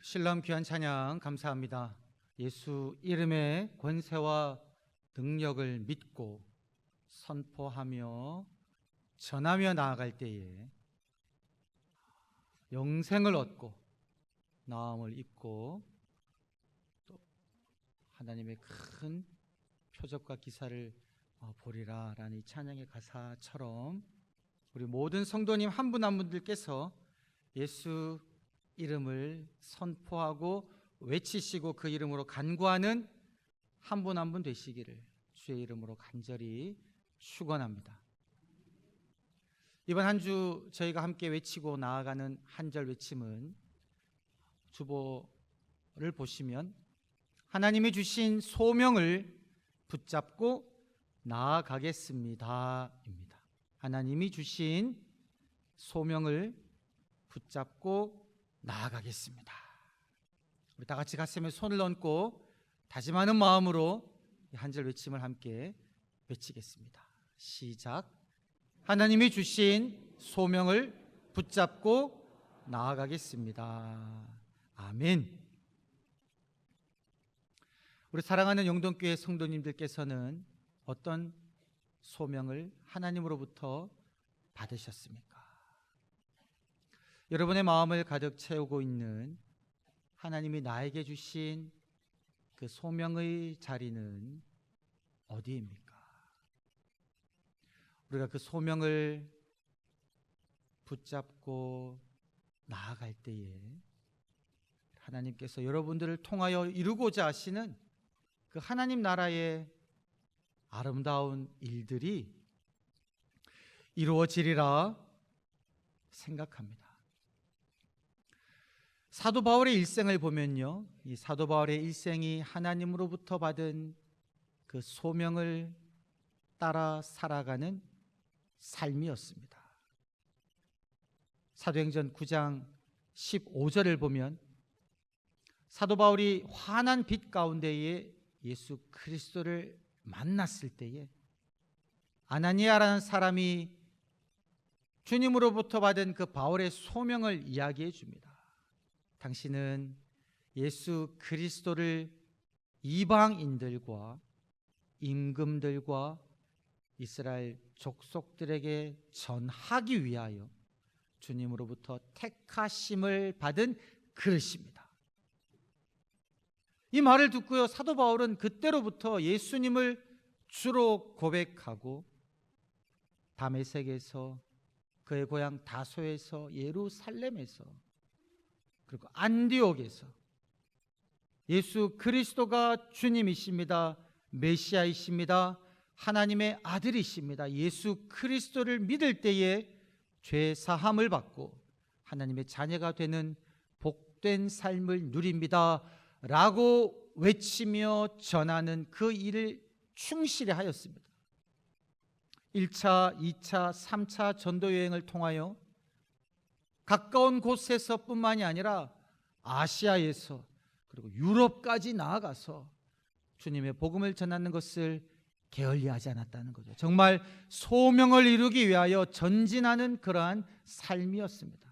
신랑 귀한 찬양 감사합니다. 예수 이름의 권세와 능력을 믿고 선포하며 전하며 나아갈 때에 영생을 얻고 나음을 입고 또 하나님의 큰 표적과 기사를 보리라 라는 이 찬양의 가사처럼 우리 모든 성도님 한 분 한 분들께서 예수 이름을 선포하고 외치시고 그 이름으로 간구하는 한 분 한 분 되시기를 주의 이름으로 간절히 축원합니다. 이번 한 주 저희가 함께 외치고 나아가는 한 절 외침은 주보를 보시면 하나님이 주신 소명을 붙잡고 나아가겠습니다 입니다. 하나님이 주신 소명을 붙잡고 나아가겠습니다. 우리 다 같이 가슴에 손을 얹고 다짐하는 마음으로 한 절 외침을 함께 외치겠습니다. 시작. 하나님이 주신 소명을 붙잡고 나아가겠습니다. 아멘. 우리 사랑하는 영동교회 성도님들께서는 어떤 소명을 하나님으로부터 받으셨습니까? 여러분의 마음을 가득 채우고 있는 하나님이 나에게 주신 그 소명의 자리는 어디입니까? 우리가 그 소명을 붙잡고 나아갈 때에 하나님께서 여러분들을 통하여 이루고자 하시는 그 하나님 나라의 아름다운 일들이 이루어지리라 생각합니다. 사도 바울의 일생을 보면요, 이 사도 바울의 일생이 하나님으로부터 받은 그 소명을 따라 살아가는 삶이었습니다. 사도행전 9장 15절을 보면 사도 바울이 환한 빛 가운데에 예수 그리스도를 만났을 때에 아나니아라는 사람이 주님으로부터 받은 그 바울의 소명을 이야기해 줍니다. 당신은 예수 그리스도를 이방인들과 임금들과 이스라엘 족속들에게 전하기 위하여 주님으로부터 택하심을 받은 그릇입니다. 이 말을 듣고요, 사도 바울은 그때로부터 예수님을 주로 고백하고 다메섹에서, 그의 고향 다소에서, 예루살렘에서, 그리고 안디옥에서 예수 그리스도가 주님이십니다, 메시아이십니다, 하나님의 아들이십니다, 예수 그리스도를 믿을 때에 죄 사함을 받고 하나님의 자녀가 되는 복된 삶을 누립니다 라고 외치며 전하는 그 일을 충실히 하였습니다. 1차, 2차, 3차 전도여행을 통하여 가까운 곳에서 뿐만이 아니라 아시아에서 그리고 유럽까지 나아가서 주님의 복음을 전하는 것을 게을리하지 않았다는 거죠. 정말 소명을 이루기 위하여 전진하는 그러한 삶이었습니다.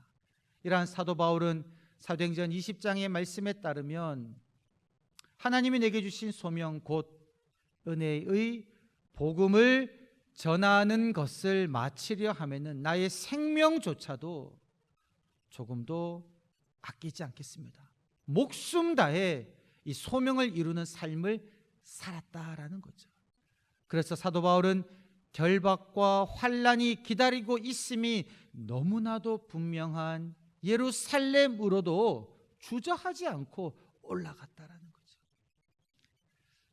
이러한 사도 바울은 사도행전 20장의 말씀에 따르면 하나님이 내게 주신 소명 곧 은혜의 복음을 전하는 것을 마치려 하면은 나의 생명조차도 조금도 아끼지 않겠습니다. 목숨 다해 이 소명을 이루는 삶을 살았다라는 거죠. 그래서 사도 바울은 결박과 환난이 기다리고 있음이 너무나도 분명한 예루살렘으로도 주저하지 않고 올라갔다라는 거죠.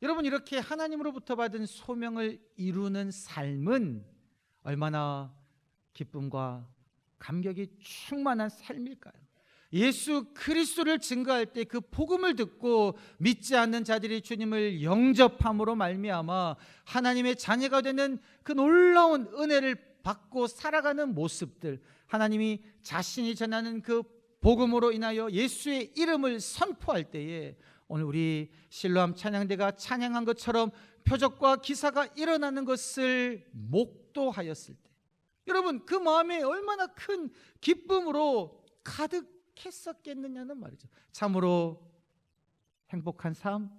여러분, 이렇게 하나님으로부터 받은 소명을 이루는 삶은 얼마나 기쁨과 감격이 충만한 삶일까요? 예수 그리스도를 증거할 때 그 복음을 듣고 믿지 않는 자들이 주님을 영접함으로 말미암아 하나님의 자녀가 되는 그 놀라운 은혜를 받고 살아가는 모습들, 하나님이 자신이 전하는 그 복음으로 인하여 예수의 이름을 선포할 때에 오늘 우리 실로암 찬양대가 찬양한 것처럼 표적과 기사가 일어나는 것을 목도하였을 때 여러분, 그 마음에 얼마나 큰 기쁨으로 가득 행복했었겠느냐는 말이죠. 참으로 행복한 삶,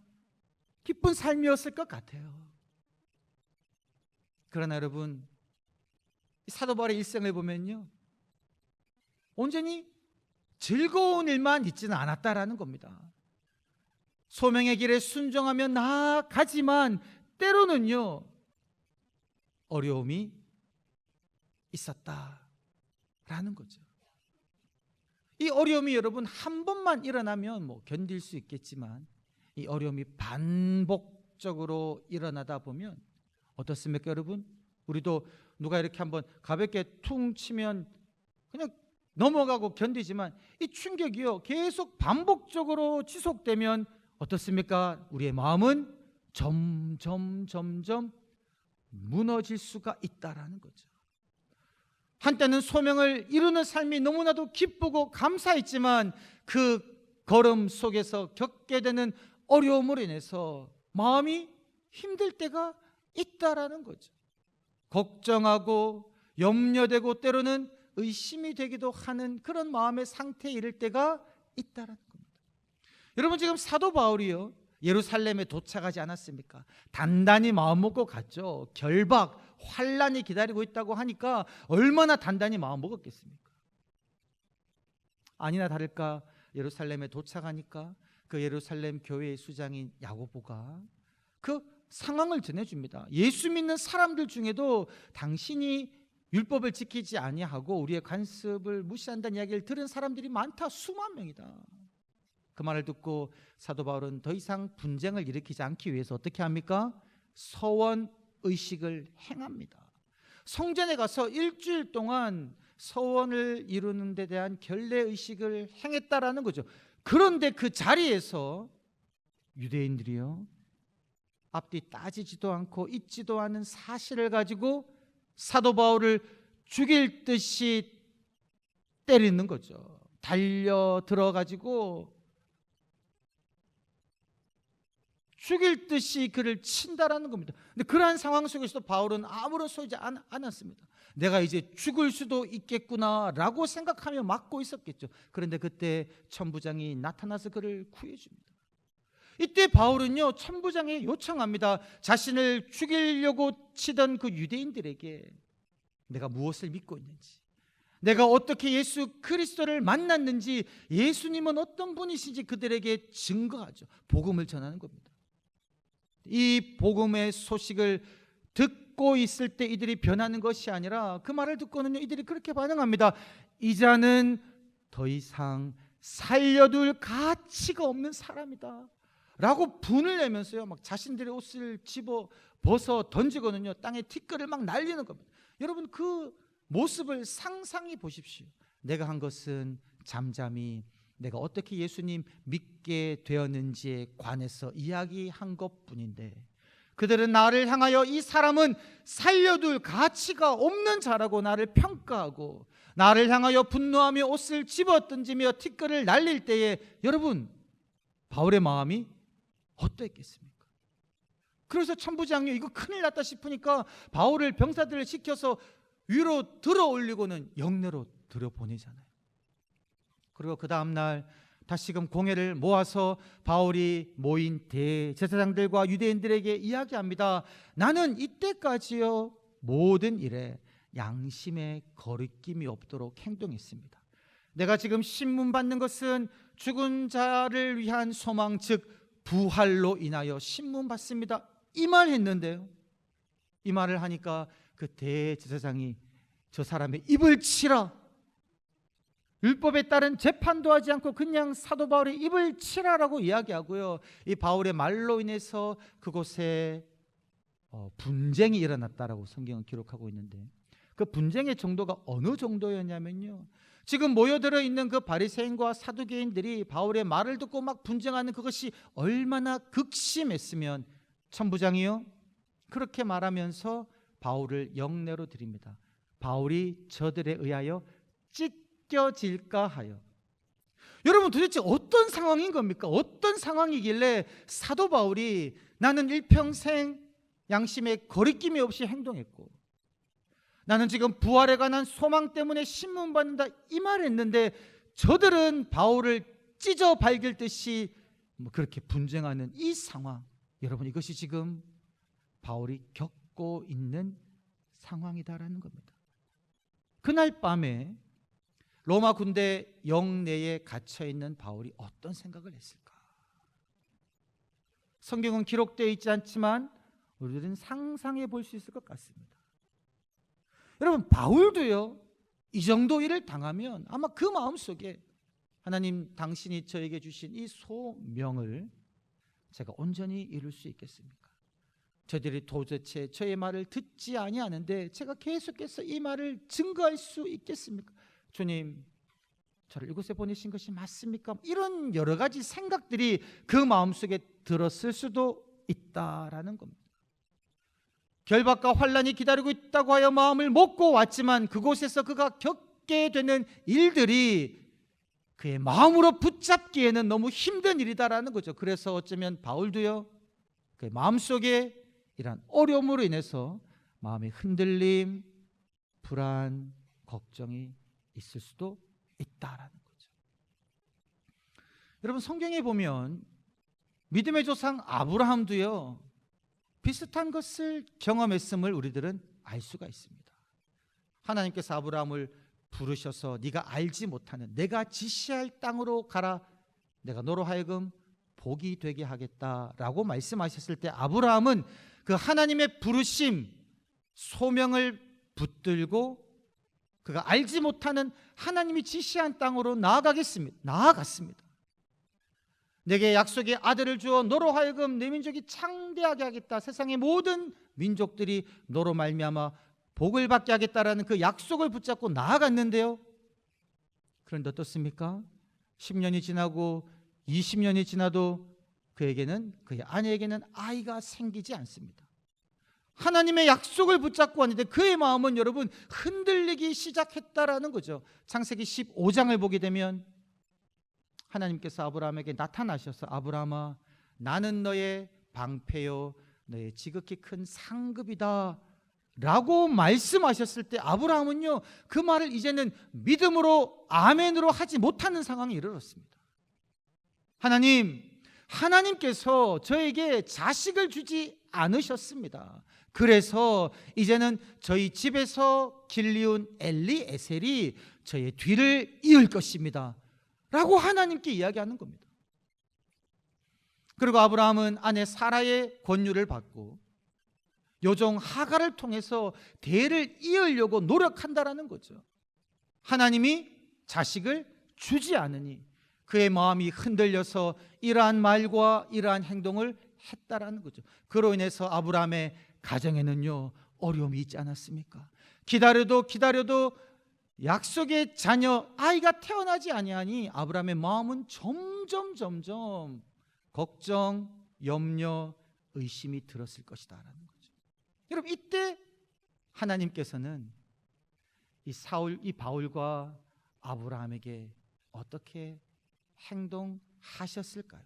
기쁜 삶이었을 것 같아요. 그러나 여러분, 사도 바울의 일생을 보면요, 온전히 즐거운 일만 있지는 않았다라는 겁니다. 소명의 길에 순종하며 나아가지만 때로는요, 어려움이 있었다라는 거죠. 이 어려움이 여러분 한 번만 일어나면 견딜 수 있겠지만, 이 어려움이 반복적으로 일어나다 보면 어떻습니까 여러분? 우리도 누가 이렇게 한번 가볍게 퉁 치면 그냥 넘어가고 견디지만, 이 충격이요 계속 반복적으로 지속되면 어떻습니까? 우리의 마음은 점점 무너질 수가 있다라는 거죠. 한때는 소명을 이루는 삶이 너무나도 기쁘고 감사했지만, 그 걸음 속에서 겪게 되는 어려움으로 인해서 마음이 힘들 때가 있다라는 거죠. 걱정하고 염려되고 때로는 의심이 되기도 하는 그런 마음의 상태에 이를 때가 있다라는 겁니다. 여러분, 지금 사도 바울이요 예루살렘에 도착하지 않았습니까? 단단히 마음 먹고 갔죠. 결박, 환란이 기다리고 있다고 하니까 얼마나 단단히 마음 먹었겠습니까? 아니나 다를까 예루살렘에 도착하니까 그 예루살렘 교회의 수장인 야고보가 그 상황을 전해줍니다. 예수 믿는 사람들 중에도 당신이 율법을 지키지 아니하고 우리의 관습을 무시한다는 이야기를 들은 사람들이 많다. 수만 명이다. 그 말을 듣고 사도 바울은 더 이상 분쟁을 일으키지 않기 위해서 어떻게 합니까? 서원 의식을 행합니다. 성전에 가서 일주일 동안 서원을 이루는 데 대한 결례 의식을 행했다라는 거죠. 그런데 그 자리에서 유대인들이요 앞뒤 따지지도 않고 잊지도 않은 사실을 가지고 사도 바울을 죽일 듯이 때리는 거죠. 달려 들어가지고 죽일 듯이 그를 친다라는 겁니다. 근데 그러한 상황 속에서도 바울은 아무런 소리지 않았습니다. 내가 이제 죽을 수도 있겠구나라고 생각하며 막고 있었겠죠. 그런데 그때 천부장이 나타나서 그를 구해줍니다. 이때 바울은요 천부장에 요청합니다. 자신을 죽이려고 치던 그 유대인들에게 내가 무엇을 믿고 있는지, 내가 어떻게 예수 그리스도를 만났는지, 예수님은 어떤 분이신지 그들에게 증거하죠. 복음을 전하는 겁니다. 이 복음의 소식을 듣고 있을 때 이들이 변하는 것이 아니라 그 말을 듣고는요 이들이 그렇게 반응합니다. 이 자는 더 이상 살려둘 가치가 없는 사람이다 라고 분을 내면서요 막 자신들의 옷을 집어 벗어 던지고는요 땅에 티끌을 막 날리는 겁니다. 여러분, 그 모습을 상상해 보십시오. 내가 한 것은 잠잠히 내가 어떻게 예수님 믿게 되었는지에 관해서 이야기한 것뿐인데, 그들은 나를 향하여 이 사람은 살려둘 가치가 없는 자라고 나를 평가하고 나를 향하여 분노하며 옷을 집어던지며 티끌을 날릴 때에 여러분, 바울의 마음이 어떠했겠습니까? 그래서 천부장이 이거 큰일 났다 싶으니까 바울을 병사들을 시켜서 위로 들어 올리고는 영내로 들여보내잖아요. 그리고 그 다음날 다시금 공회를 모아서 바울이 모인 대제사장들과 유대인들에게 이야기합니다. 나는 이때까지요 모든 일에 양심의 거리낌이 없도록 행동했습니다. 내가 지금 신문 받는 것은 죽은 자를 위한 소망, 즉 부활로 인하여 신문 받습니다. 이 말 했는데요, 이 말을 하니까 그 대제사장이 저 사람의 입을 치라, 율법에 따른 재판도 하지 않고 그냥 사도 바울의 입을 치라라고 이야기하고요, 이 바울의 말로 인해서 그곳에 분쟁이 일어났다라고 성경은 기록하고 있는데, 그 분쟁의 정도가 어느 정도였냐면요, 지금 모여들어 있는 그 바리새인과 사두개인들이 바울의 말을 듣고 막 분쟁하는 그것이 얼마나 극심했으면 천부장이요 그렇게 말하면서 바울을 영내로 드립니다. 바울이 저들에 의하여 찢겨질까 하여. 여러분, 도대체 어떤 상황인 겁니까? 어떤 상황이길래 사도 바울이 나는 일평생 양심에 거리낌이 없이 행동했고 나는 지금 부활에 관한 소망 때문에 신문 받는다 이 말했는데 저들은 바울을 찢어 발길듯이 그렇게 분쟁하는 이 상황, 여러분, 이것이 지금 바울이 겪고 있는 상황이다라는 겁니다. 그날 밤에 로마 군대 영내에 갇혀 있는 바울이 어떤 생각을 했을까? 성경은 기록되어 있지 않지만 우리들은 상상해 볼 수 있을 것 같습니다. 여러분, 바울도요, 이 정도 일을 당하면 아마 그 마음속에 하나님, 당신이 저에게 주신 이 소명을 제가 온전히 이룰 수 있겠습니까? 저들이 도대체 저의 말을 듣지 아니하는데 제가 계속해서 이 말을 증거할 수 있겠습니까? 주님, 저를 이곳에 보내신 것이 맞습니까? 이런 여러 가지 생각들이 그 마음속에 들었을 수도 있다라는 겁니다. 결박과 환난이 기다리고 있다고 하여 마음을 먹고 왔지만 그곳에서 그가 겪게 되는 일들이 그의 마음으로 붙잡기에는 너무 힘든 일이다라는 거죠. 그래서 어쩌면 바울도요, 그의 마음속에 이러한 어려움으로 인해서 마음의 흔들림, 불안, 걱정이 있을 수도 있다라는 거죠. 여러분, 성경에 보면 믿음의 조상 아브라함도요, 비슷한 것을 경험했음을 우리들은 알 수가 있습니다. 하나님께서 아브라함을 부르셔서 네가 알지 못하는 내가 지시할 땅으로 가라, 내가 너로 하여금 복이 되게 하겠다라고 말씀하셨을 때 아브라함은 그 하나님의 부르심, 소명을 붙들고 그가 알지 못하는 하나님이 지시한 땅으로 나아갔습니다. 내게 약속의 아들을 주어 너로 하여금 내 민족이 창대하게 하겠다, 세상의 모든 민족들이 너로 말미암아 복을 받게 하겠다라는 그 약속을 붙잡고 나아갔는데요, 그런데 어떻습니까? 10년이 지나고 20년이 지나도 그의 아내에게는 아이가 생기지 않습니다. 하나님의 약속을 붙잡고 왔는데 그의 마음은, 여러분, 흔들리기 시작했다라는 거죠. 창세기 15장을 보게 되면 하나님께서 아브라함에게 나타나셔서 아브라함아, 나는 너의 방패요 너의 지극히 큰 상급이다 라고 말씀하셨을 때 아브라함은요, 그 말을 이제는 믿음으로 아멘으로 하지 못하는 상황에 이르렀습니다. 하나님께서 저에게 자식을 주지 않으셨습니다. 그래서 이제는 저희 집에서 길리운 엘리에셀이 저의 뒤를 이을 것입니다 라고 하나님께 이야기하는 겁니다. 그리고 아브라함은 아내 사라의 권유를 받고 여종 하갈을 통해서 대를 이으려고 노력한다라는 거죠. 하나님이 자식을 주지 않으니 그의 마음이 흔들려서 이러한 말과 이러한 행동을 했다라는 거죠. 그로 인해서 아브라함의 가정에는요, 어려움이 있지 않았습니까? 기다려도 약속의 자녀, 아이가 태어나지 아니하니 아브라함의 마음은 점점 걱정, 염려, 의심이 들었을 것이다 라는 거죠. 여러분, 이때 하나님께서는 이 바울과 아브라함에게 어떻게 행동하셨을까요?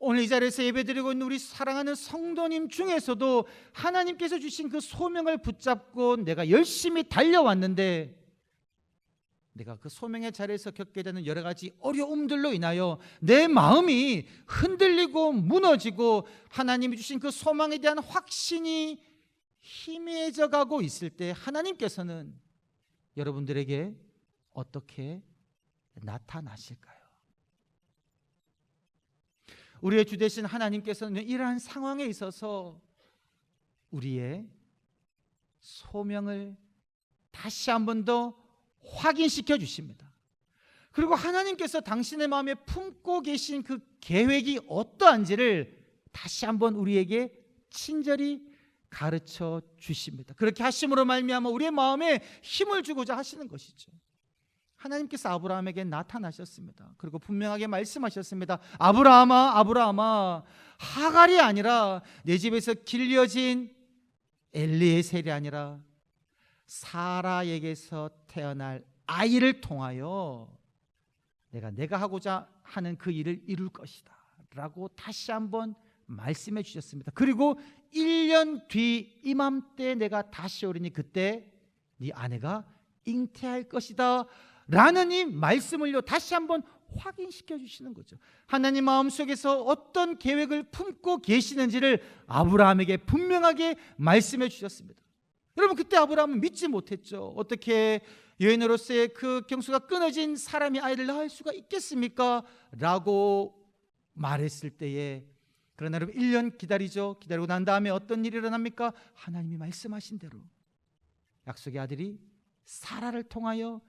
오늘 이 자리에서 예배드리고 있는 우리 사랑하는 성도님 중에서도 하나님께서 주신 그 소명을 붙잡고 내가 열심히 달려왔는데 내가 그 소명의 자리에서 겪게 되는 여러 가지 어려움들로 인하여 내 마음이 흔들리고 무너지고 하나님이 주신 그 소망에 대한 확신이 희미해져 가고 있을 때 하나님께서는 여러분들에게 어떻게 나타나실까요? 우리의 주 되신 하나님께서는 이러한 상황에 있어서 우리의 소명을 다시 한 번 더 확인시켜 주십니다. 그리고 하나님께서 당신의 마음에 품고 계신 그 계획이 어떠한지를 다시 한번 우리에게 친절히 가르쳐 주십니다. 그렇게 하심으로 말미암아 우리의 마음에 힘을 주고자 하시는 것이죠. 하나님께서 아브라함에게 나타나셨습니다. 그리고 분명하게 말씀하셨습니다. 아브라함아, 하갈이 아니라 내 집에서 길려진 엘리에셀이 아니라 사라에게서 태어날 아이를 통하여 내가 하고자 하는 그 일을 이룰 것이다 라고 다시 한번 말씀해 주셨습니다. 그리고 1년 뒤 이맘때 내가 다시 오리니 그때 네 아내가 잉태할 것이다 라는 이 말씀을요 다시 한번 확인시켜 주시는 거죠. 하나님 마음속에서 어떤 계획을 품고 계시는지를 아브라함에게 분명하게 말씀해 주셨습니다. 여러분, 그때 아브라함은 믿지 못했죠. 어떻게 여인으로서의 그 경수가 끊어진 사람이 아이를 낳을 수가 있겠습니까? 라고 말했을 때에, 그러나 여러분 1년 기다리죠. 기다리고 난 다음에 어떤 일이 일어납니까? 하나님이 말씀하신 대로 약속의 아들이 사라를 통하여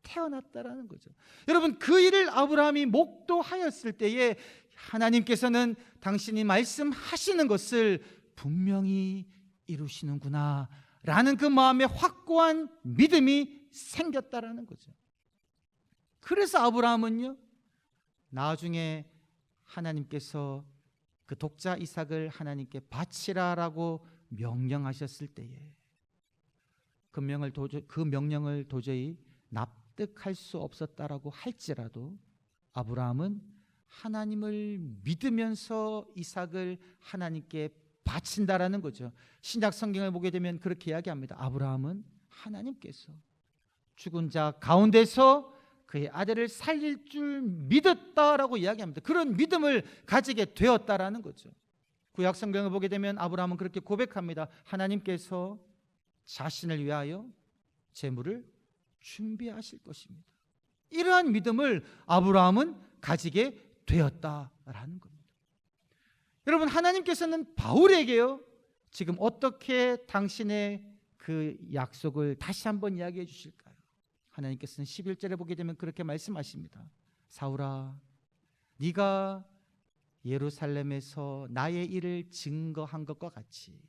태어났다라는 거죠. 여러분, 그 일을 아브라함이 목도하였을 때에 하나님께서는 당신이 말씀하시는 것을 분명히 이루시는구나 라는 그 마음에 확고한 믿음이 생겼다라는 거죠. 그래서 아브라함은요 나중에 하나님께서 그 독자 이삭을 하나님께 바치라라고 명령하셨을 때에 그 명령을 도저히 납득할 수 없었다라고 할지라도 아브라함은 하나님을 믿으면서 이삭을 하나님께 바친다라는 거죠. 신약 성경을 보게 되면 그렇게 이야기합니다. 아브라함은 하나님께서 죽은 자 가운데서 그의 아들을 살릴 줄 믿었다라고 이야기합니다. 그런 믿음을 가지게 되었다라는 거죠. 구약 성경을 보게 되면 아브라함은 그렇게 고백합니다. 하나님께서 자신을 위하여 재물을 준비하실 것입니다. 이러한 믿음을 아브라함은 가지게 되었다라는 겁니다. 여러분, 하나님께서는 바울에게요 지금 어떻게 당신의 그 약속을 다시 한번 이야기해 주실까요? 하나님께서는 11절에 보게 되면 그렇게 말씀하십니다. 사울아, 네가 예루살렘에서 나의 일을 증거한 것과 같이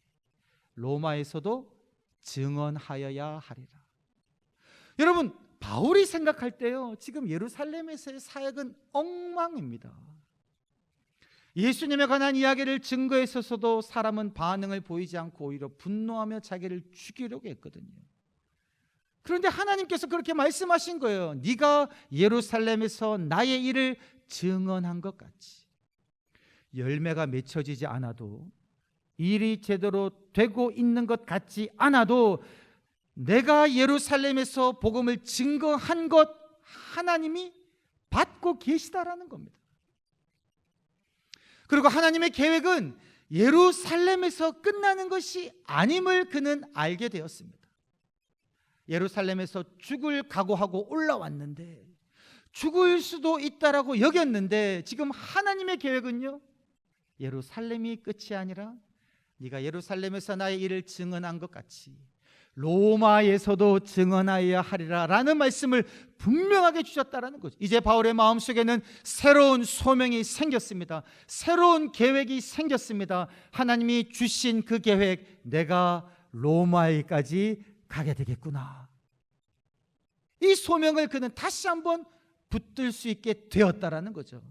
로마에서도 증언하여야 하리라. 여러분, 바울이 생각할 때요 지금 예루살렘에서의 사역은 엉망입니다. 예수님에 관한 이야기를 증거했었어도 사람은 반응을 보이지 않고 오히려 분노하며 자기를 죽이려고 했거든요. 그런데 하나님께서 그렇게 말씀하신 거예요. 네가 예루살렘에서 나의 일을 증언한 것 같이 열매가 맺혀지지 않아도, 일이 제대로 되고 있는 것 같지 않아도 내가 예루살렘에서 복음을 증거한 것 하나님이 받고 계시다라는 겁니다. 그리고 하나님의 계획은 예루살렘에서 끝나는 것이 아님을 그는 알게 되었습니다. 예루살렘에서 죽을 각오하고 올라왔는데, 죽을 수도 있다라고 여겼는데, 지금 하나님의 계획은요 예루살렘이 끝이 아니라 네가 예루살렘에서 나의 일을 증언한 것 같이 로마에서도 증언하여야 하리라 라는 말씀을 분명하게 주셨다라는 거죠. 이제 바울의 마음속에는 새로운 소명이 생겼습니다. 새로운 계획이 생겼습니다. 하나님이 주신 그 계획, 내가 로마에까지 가게 되겠구나. 이 소명을 그는 다시 한번 붙들 수 있게 되었다라는 거죠.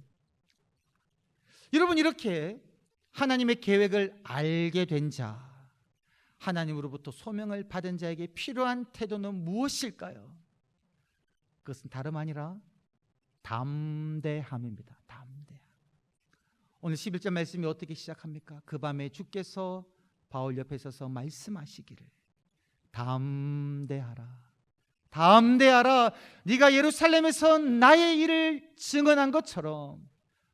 여러분, 이렇게 하나님의 계획을 알게 된 자, 하나님으로부터 소명을 받은 자에게 필요한 태도는 무엇일까요? 그것은 다름 아니라 담대함입니다. 담대함. 오늘 11절 말씀이 어떻게 시작합니까? 그 밤에 주께서 바울 옆에 서서 말씀하시기를 담대하라. 담대하라. 네가 예루살렘에서 나의 일을 증언한 것처럼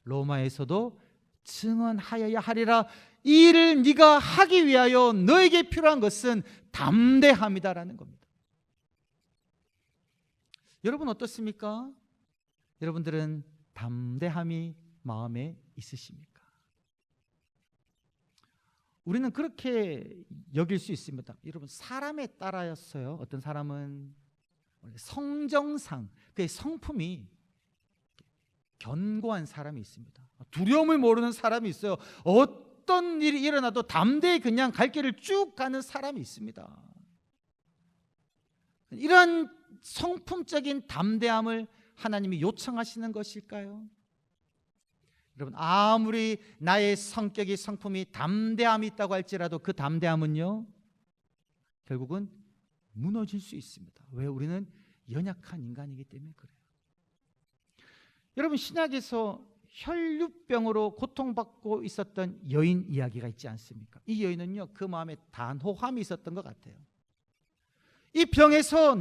로마에서도 증언하여야 하리라. 이 일을 네가 하기 위하여 너에게 필요한 것은 담대함이다라는 겁니다. 여러분 어떻습니까? 여러분들은 담대함이 마음에 있으십니까? 우리는 그렇게 여길 수 있습니다. 여러분, 사람에 따라였어요. 어떤 사람은 성정상 그의 성품이 견고한 사람이 있습니다. 두려움을 모르는 사람이 있어요. 어떤 일이 일어나도 담대히 그냥 갈 길을 쭉 가는 사람이 있습니다. 이런 성품적인 담대함을 하나님이 요청하시는 것일까요? 여러분, 아무리 나의 성격이 성품이 담대함이 있다고 할지라도 그 담대함은요 결국은 무너질 수 있습니다. 왜? 우리는 연약한 인간이기 때문에 그래요. 여러분, 신약에서 혈류병으로 고통받고 있었던 여인 이야기가 있지 않습니까? 이 여인은요 그 마음에 단호함이 있었던 것 같아요. 이 병에서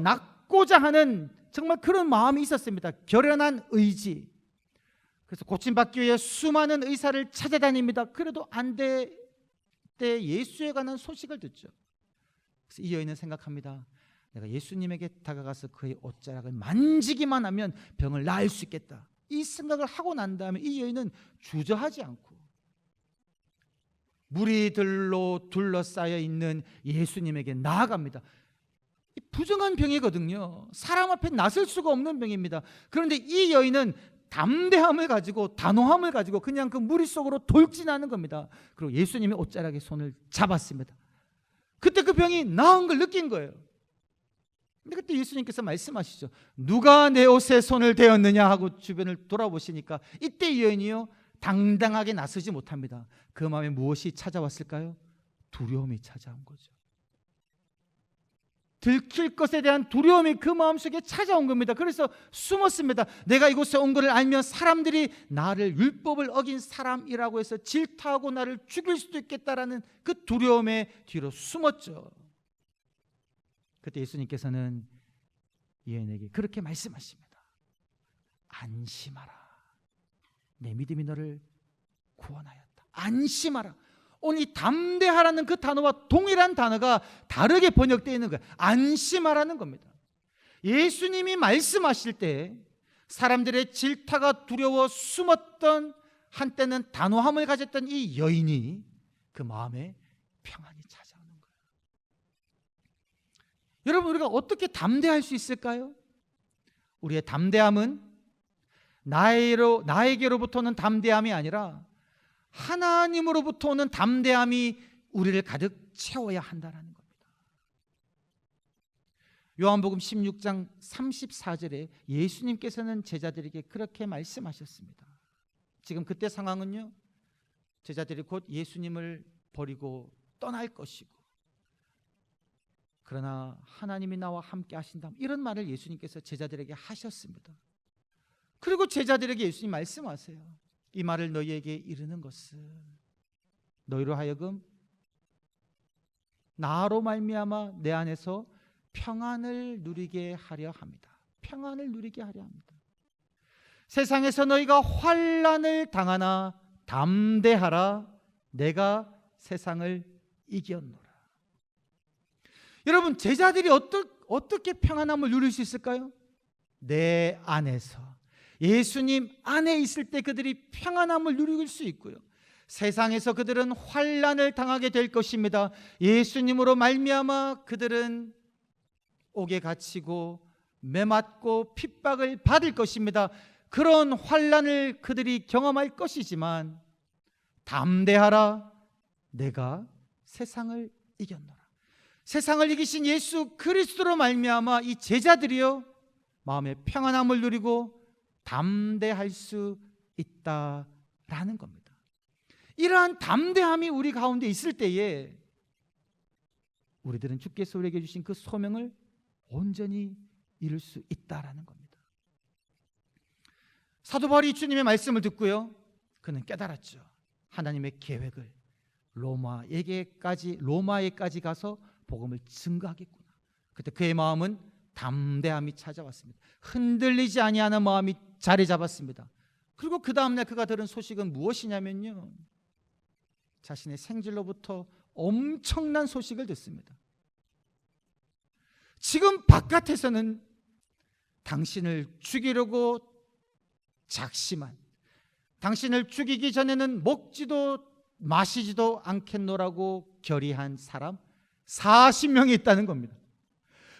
낫고자 하는 정말 그런 마음이 있었습니다. 결연한 의지. 그래서 고침받기 위해 수많은 의사를 찾아다닙니다. 그래도 안 될 때 예수에 관한 소식을 듣죠. 그래서 이 여인은 생각합니다. 내가 예수님에게 다가가서 그의 옷자락을 만지기만 하면 병을 나을 수 있겠다. 이 생각을 하고 난 다음에 이 여인은 주저하지 않고 무리들로 둘러싸여 있는 예수님에게 나아갑니다. 부정한 병이거든요. 사람 앞에 나설 수가 없는 병입니다. 그런데 이 여인은 담대함을 가지고 단호함을 가지고 그냥 그 무리 속으로 돌진하는 겁니다. 그리고 예수님의 옷자락에 손을 잡았습니다. 그때 그 병이 나은 걸 느낀 거예요. 근데 그때 예수님께서 말씀하시죠. 누가 내 옷에 손을 대었느냐 하고 주변을 돌아보시니까 이때 이 여인이요 당당하게 나서지 못합니다. 그 마음에 무엇이 찾아왔을까요? 두려움이 찾아온 거죠. 들킬 것에 대한 두려움이 그 마음속에 찾아온 겁니다. 그래서 숨었습니다. 내가 이곳에 온 것을 알면 사람들이 나를 율법을 어긴 사람이라고 해서 질타하고 나를 죽일 수도 있겠다라는 그 두려움의 뒤로 숨었죠. 그때 예수님께서는 이 여인에게 그렇게 말씀하십니다. 안심하라. 내 믿음이 너를 구원하였다. 안심하라. 오늘 이 담대하라는 그 단어와 동일한 단어가 다르게 번역되어 있는 거예요. 안심하라는 겁니다. 예수님이 말씀하실 때 사람들의 질타가 두려워 숨었던 한때는 단호함을 가졌던 이 여인이 그 마음에 평안이 찾아오는 거예요. 여러분, 우리가 어떻게 담대할 수 있을까요? 우리의 담대함은 나에게로부터는 담대함이 아니라 하나님으로부터 오는 담대함이 우리를 가득 채워야 한다는 겁니다. 요한복음 16장 34절에 예수님께서는 제자들에게 그렇게 말씀하셨습니다. 지금 그때 상황은요, 제자들이 곧 예수님을 버리고 떠날 것이고, 그러나 하나님이 나와 함께 하신다, 이런 말을 예수님께서 제자들에게 하셨습니다. 그리고 제자들에게 예수님 말씀하세요. 이 말을 너희에게 이르는 것은 너희로 하여금 나로 말미암아 내 안에서 평안을 누리게 하려 합니다. 평안을 누리게 하려 합니다. 세상에서 너희가 환난을 당하나 담대하라. 내가 세상을 이겼노라. 여러분, 제자들이 어떻게 평안함을 누릴 수 있을까요? 내 안에서, 예수님 안에 있을 때 그들이 평안함을 누릴 수 있고요. 세상에서 그들은 환난을 당하게 될 것입니다. 예수님으로 말미암아 그들은 옥에 갇히고 매맞고 핍박을 받을 것입니다. 그런 환난을 그들이 경험할 것이지만 담대하라. 내가 세상을 이겼노라. 세상을 이기신 예수 그리스도로 말미암아 이 제자들이요 마음의 평안함을 누리고 담대할 수 있다라는 겁니다. 이러한 담대함이 우리 가운데 있을 때에 우리들은 주께서 우리에게 주신 그 소명을 온전히 이룰 수 있다라는 겁니다. 사도 바울이 주님의 말씀을 듣고요, 그는 깨달았죠. 하나님의 계획을 로마에까지 가서 복음을 증거하겠구나. 그때 그의 마음은 담대함이 찾아왔습니다. 흔들리지 아니하는 마음이 자리 잡았습니다. 그리고 그 다음날 그가 들은 소식은 무엇이냐면요, 자신의 생질로부터 엄청난 소식을 듣습니다. 지금 바깥에서는 당신을 죽이려고 작심한, 당신을 죽이기 전에는 먹지도 마시지도 않겠노라고 결의한 사람 40명이 있다는 겁니다.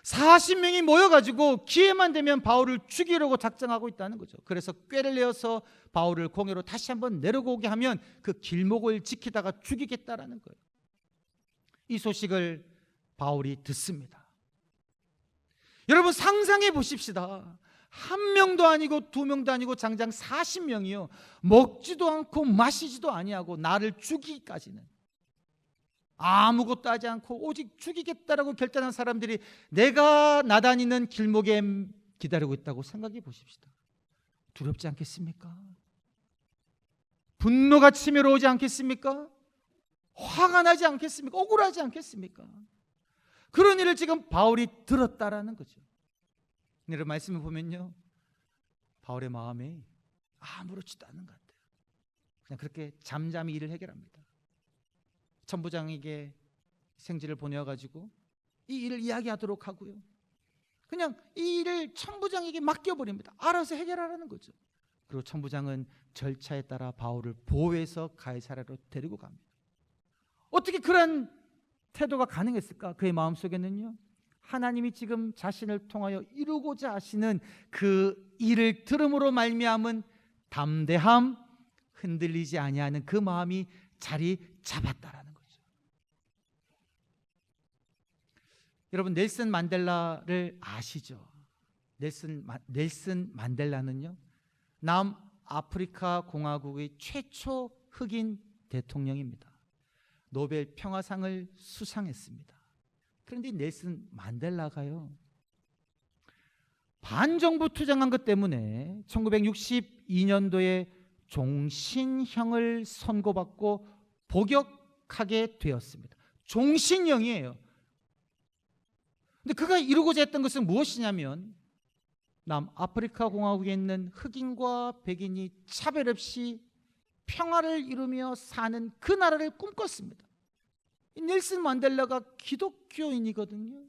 40명이 모여가지고 기회만 되면 바울을 죽이려고 작정하고 있다는 거죠. 그래서 꾀를 내어서 바울을 공회로 다시 한번 내려오게 하면 그 길목을 지키다가 죽이겠다라는 거예요. 이 소식을 바울이 듣습니다. 여러분, 상상해 보십시다. 한 명도 아니고 두 명도 아니고 장장 40명이요 먹지도 않고 마시지도 아니하고 나를 죽이기까지는 아무것도 하지 않고 오직 죽이겠다라고 결단한 사람들이 내가 나다니는 길목에 기다리고 있다고 생각해 보십시다. 두렵지 않겠습니까? 분노가 치밀어 오지 않겠습니까? 화가 나지 않겠습니까? 억울하지 않겠습니까? 그런 일을 지금 바울이 들었다라는 거죠. 이런 말씀을 보면요, 바울의 마음에 아무렇지도 않은 것 같아요. 그냥 그렇게 잠잠히 일을 해결합니다. 천부장에게 생지를 보내어가지고 이 일을 이야기하도록 하고요, 그냥 이 일을 천부장에게 맡겨버립니다. 알아서 해결하라는 거죠. 그리고 천부장은 절차에 따라 바울을 보호해서 가이사랴로 데리고 갑니다. 어떻게 그런 태도가 가능했을까? 그의 마음속에는요, 하나님이 지금 자신을 통하여 이루고자 하시는 그 일을 들음으로 말미암은 담대함, 흔들리지 아니하는 그 마음이 자리 잡았다라는 거죠. 여러분, 넬슨 만델라를 아시죠? 넬슨 만델라는요, 남아프리카 공화국의 최초 흑인 대통령입니다. 노벨 평화상을 수상했습니다. 그런데 넬슨 만델라가요, 반정부 투쟁한 것 때문에 1962년도에 종신형을 선고받고 복역하게 되었습니다. 종신형이에요. 근데 그가 이루고자 했던 것은 무엇이냐면, 남아프리카 공화국에 있는 흑인과 백인이 차별 없이 평화를 이루며 사는 그 나라를 꿈꿨습니다. 이 넬슨 만델라가 기독교인이거든요.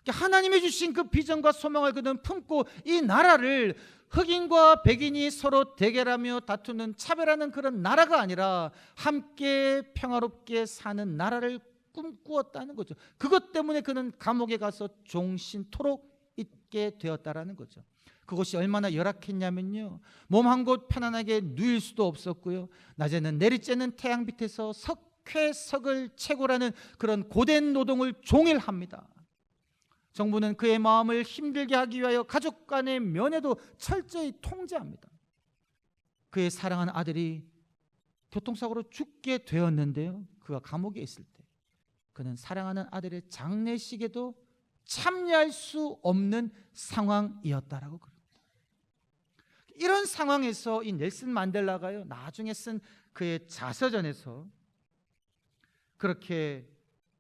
하나님이 주신 그 비전과 소망을 그는 품고 이 나라를 흑인과 백인이 서로 대결하며 다투는, 차별하는 그런 나라가 아니라 함께 평화롭게 사는 나라를 꿈꾸었다는 거죠. 그것 때문에 그는 감옥에 가서 종신토록 있게 되었다라는 거죠. 그것이 얼마나 열악했냐면요, 몸 한 곳 편안하게 누일 수도 없었고요, 낮에는 내리쬐는 태양 밑에서 석회석을 채굴하는 그런 고된 노동을 종일 합니다. 정부는 그의 마음을 힘들게 하기 위하여 가족 간의 면회도 철저히 통제합니다. 그의 사랑하는 아들이 교통사고로 죽게 되었는데요, 그가 감옥에 있을 때 그는 사랑하는 아들의 장례식에도 참여할 수 없는 상황이었다라고 그럽니다. 이런 상황에서 이 넬슨 만델라가요, 나중에 쓴 그의 자서전에서 그렇게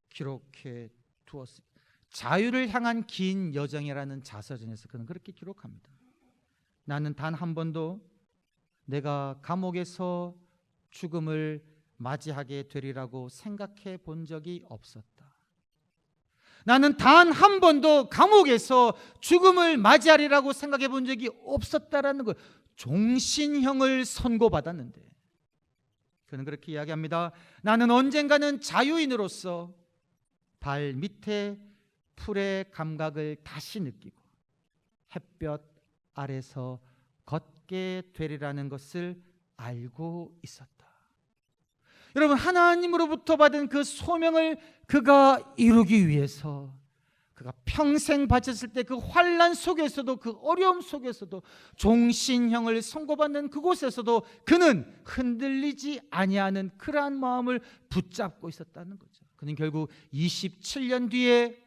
기록해 두었습니다. 자유를 향한 긴 여정이라는 자서전에서 그는 그렇게 기록합니다. 나는 단 한 번도 내가 감옥에서 죽음을 맞이하게 되리라고 생각해 본 적이 없었다. 나는 단 한 번도 감옥에서 죽음을 맞이하리라고 생각해 본 적이 없었다라는 거예요. 종신형을 선고받았는데 그는 그렇게 이야기합니다. 나는 언젠가는 자유인으로서 발 밑에 풀의 감각을 다시 느끼고 햇볕 아래서 걷게 되리라는 것을 알고 있었다. 여러분, 하나님으로부터 받은 그 소명을 그가 이루기 위해서 그가 평생 바쳤을 때 그 환난 속에서도, 그 어려움 속에서도, 종신형을 선고받는 그곳에서도 그는 흔들리지 아니하는 그러한 마음을 붙잡고 있었다는 거죠. 그는 결국 27년 뒤에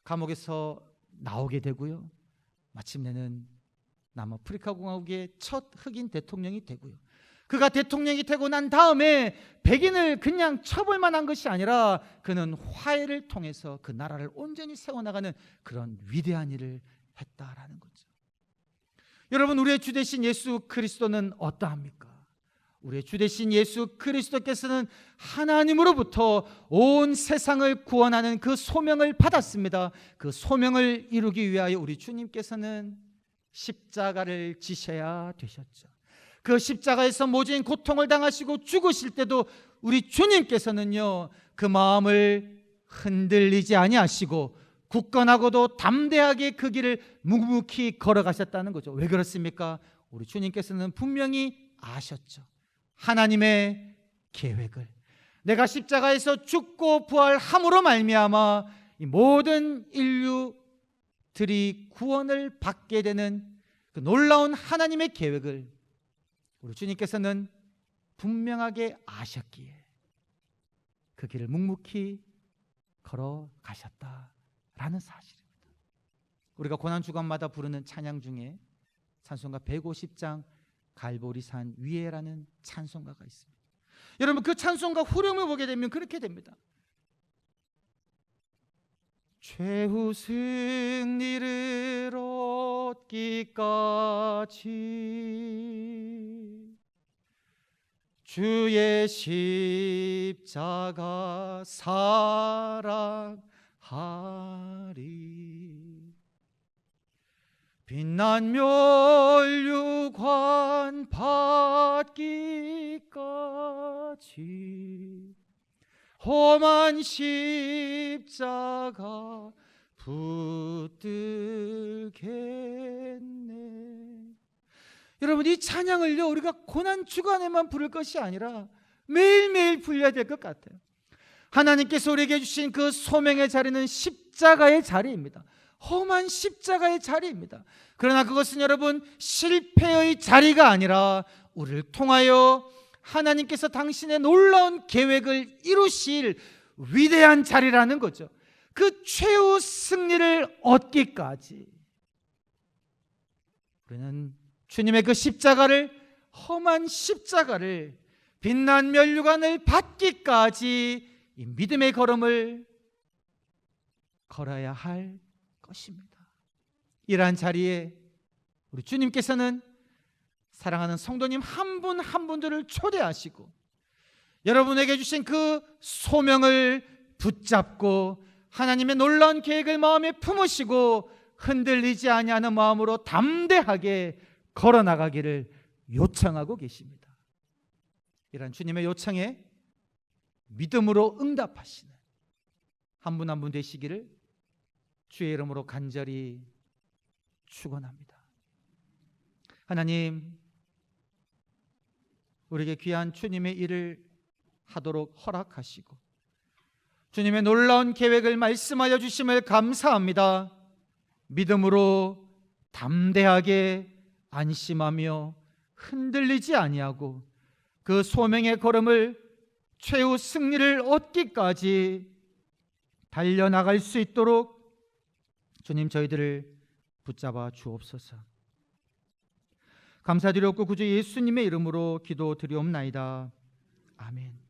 감옥에서 나오게 되고요, 마침내는 남아프리카 공화국의 첫 흑인 대통령이 되고요, 그가 대통령이 되고 난 다음에 백인을 그냥 처벌만 한 것이 아니라 그는 화해를 통해서 그 나라를 온전히 세워나가는 그런 위대한 일을 했다라는 거죠. 여러분, 우리의 주 되신 예수 그리스도는 어떠합니까? 우리의 주 되신 예수 그리스도께서는 하나님으로부터 온 세상을 구원하는 그 소명을 받았습니다. 그 소명을 이루기 위하여 우리 주님께서는 십자가를 지셔야 되셨죠. 그 십자가에서 모진 고통을 당하시고 죽으실 때도 우리 주님께서는요, 그 마음을 흔들리지 아니하시고 굳건하고도 담대하게 그 길을 묵묵히 걸어가셨다는 거죠. 왜 그렇습니까? 우리 주님께서는 분명히 아셨죠. 하나님의 계획을, 내가 십자가에서 죽고 부활함으로 말미암아 이 모든 인류들이 구원을 받게 되는 그 놀라운 하나님의 계획을 우리 주님께서는 분명하게 아셨기에 그 길을 묵묵히 걸어가셨다라는 사실입니다. 우리가 고난주간마다 부르는 찬양 중에 찬송가 150장 갈보리산 위에라는 찬송가가 있습니다. 여러분, 그 찬송가 후렴을 보게 되면 그렇게 됩니다. 최후 승리를 얻기까지 주의 십자가 사랑하리. 빛난 멸류관 받기까지 험한 십자가 붙들겠네. 여러분, 이 찬양을요 우리가 고난 주간에만 부를 것이 아니라 매일매일 불러야 될 것 같아요. 하나님께서 우리에게 주신 그 소명의 자리는 십자가의 자리입니다. 험한 십자가의 자리입니다. 그러나 그것은 여러분 실패의 자리가 아니라 우리를 통하여 하나님께서 당신의 놀라운 계획을 이루실 위대한 자리라는 거죠. 그 최후 승리를 얻기까지 우리는 주님의 그 십자가를, 험한 십자가를, 빛난 멸류관을 받기까지 이 믿음의 걸음을 걸어야 할 것입니다. 이러한 자리에 우리 주님께서는 사랑하는 성도님 한 분 한 분들을 초대하시고 여러분에게 주신 그 소명을 붙잡고 하나님의 놀라운 계획을 마음에 품으시고 흔들리지 아니하는 마음으로 담대하게 걸어나가기를 요청하고 계십니다. 이런 주님의 요청에 믿음으로 응답하시는 한 분 한 분 되시기를 주의 이름으로 간절히 축원합니다. 하나님, 우리에게 귀한 주님의 일을 하도록 허락하시고 주님의 놀라운 계획을 말씀하여 주심을 감사합니다. 믿음으로 담대하게 안심하며 흔들리지 아니하고 그 소명의 걸음을 최후 승리를 얻기까지 달려나갈 수 있도록 주님 저희들을 붙잡아 주옵소서. 감사드렸고 구주 예수님의 이름으로 기도드리옵나이다. 아멘.